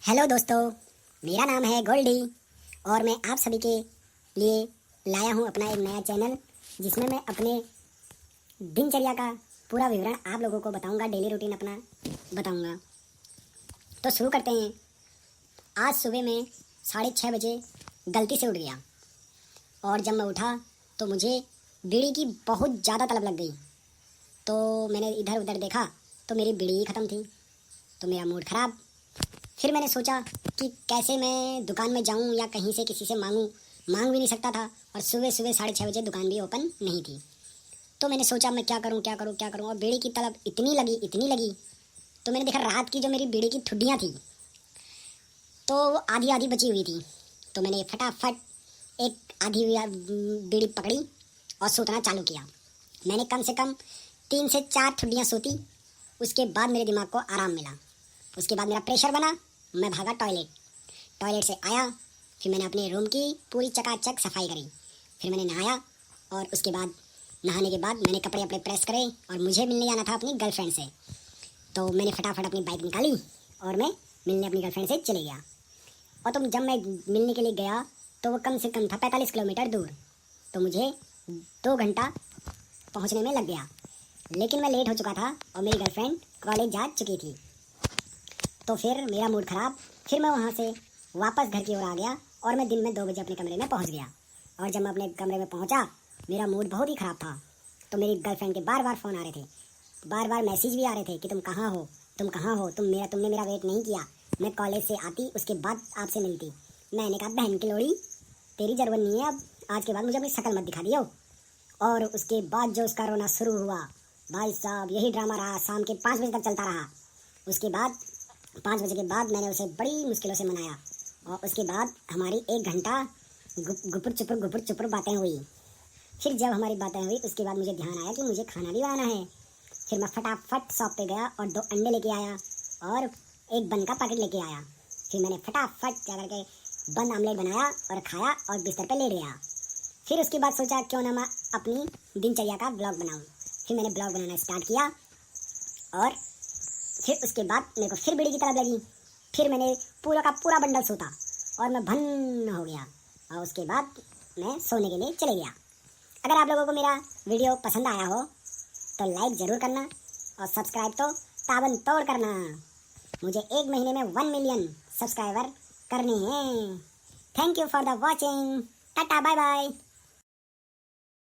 Hello दोस्तों, मेरा नाम है गोल्डी और मैं आप सभी के लिए लाया हूँ अपना एक नया चैनल जिसमें मैं अपने दिनचर्या का पूरा विवरण आप लोगों को बताऊंगा। डेली रूटीन अपना बताऊंगा। तो शुरू करते हैं। आज सुबह मैं 6:30 बजे गलती से उठ गया और जब मैं उठा तो मुझे बीड़ी की बहुत ज़्यादा तलब लग गई। तो मैंने इधर उधर देखा तो मेरी बीड़ी ही ख़त्म थी। तो मेरा मूड ख़राब। फिर मैंने सोचा कि कैसे मैं दुकान में जाऊं या कहीं से किसी से मांगूं। मांग भी नहीं सकता था और सुबह सुबह 6:30 बजे दुकान भी ओपन नहीं थी। तो मैंने सोचा मैं क्या करूं और बीड़ी की तलब इतनी लगी। तो मैंने देखा रात की जो मेरी बीड़ी की ठुड्डियाँ थी तो वो आधी आधी बची हुई थी। तो मैंने फटाफट एक आधी हुई बीड़ी पकड़ी और सूतना चालू किया। मैंने कम से कम 3 से 4 ठुड्डियाँ सूती। उसके बाद मेरे दिमाग को आराम मिला। उसके बाद मेरा प्रेशर बना। मैं भागा टॉयलेट से आया। फिर मैंने अपने रूम की पूरी चकाचक सफाई करी। फिर मैंने नहाया और उसके बाद नहाने के बाद मैंने कपड़े अपने प्रेस करे और मुझे मिलने जाना था अपनी गर्लफ्रेंड से। तो मैंने फटाफट अपनी बाइक निकाली और मैं मिलने अपनी गर्लफ्रेंड से चले गया। और तो जब मैं मिलने के लिए गया तो वो कम से कम था 45 किलोमीटर दूर। तो मुझे 2 घंटा पहुंचने में लग गया, लेकिन मैं लेट हो चुका था और मेरी गर्लफ्रेंड कॉलेज जा चुकी थी। तो फिर मेरा मूड ख़राब। फिर मैं वहाँ से वापस घर की ओर आ गया और मैं दिन में 2 बजे अपने कमरे में पहुँच गया। और जब मैं अपने कमरे में पहुँचा मेरा मूड बहुत ही ख़राब था। तो मेरी गर्लफ्रेंड के बार बार फ़ोन आ रहे थे, बार बार मैसेज भी आ रहे थे कि तुम कहाँ हो, तुमने मेरा वेट नहीं किया। मैं कॉलेज से आती उसके बाद आपसे मिलती। मैंने कहा बहन की लोड़ी, तेरी ज़रूरत नहीं है अब, आज के बाद मुझे अपनी शक्ल मत दिखा दियो। और उसके बाद जो उसका रोना शुरू हुआ, भाई साहब यही ड्रामा रहा। शाम के 5 बजे तक चलता रहा। उसके बाद 5 बजे के बाद मैंने उसे बड़ी मुश्किलों से मनाया और उसके बाद हमारी 1 घंटा गुपुर चुपुर बातें हुई। फिर जब हमारी बातें हुई उसके बाद मुझे ध्यान आया कि मुझे खाना भी बनाना है। फिर मैं फटाफट शॉप पे गया और 2 अंडे लेके आया और 1 बन का पैकेट लेके आया। फिर मैंने फटाफट जा करके बन आमलेट बनाया और खाया और बिस्तर पे लेट गया। फिर उसके बाद सोचा क्यों ना मैं अपनी दिनचर्या का ब्लॉग बनाऊँ। फिर मैंने ब्लॉग बनाना स्टार्ट किया और फिर उसके बाद मेरे को फिर बीड़ी की तलब लगी। फिर मैंने पूरा का पूरा बंडल सूता और मैं भन्न हो गया और उसके बाद मैं सोने के लिए चले गया। अगर आप लोगों को मेरा वीडियो पसंद आया हो तो लाइक ज़रूर करना और सब्सक्राइब तो ताबड़तोड़ करना। मुझे 1 महीने में 1 मिलियन सब्सक्राइबर करने हैं। Thank you for the watching. Tata bye bye.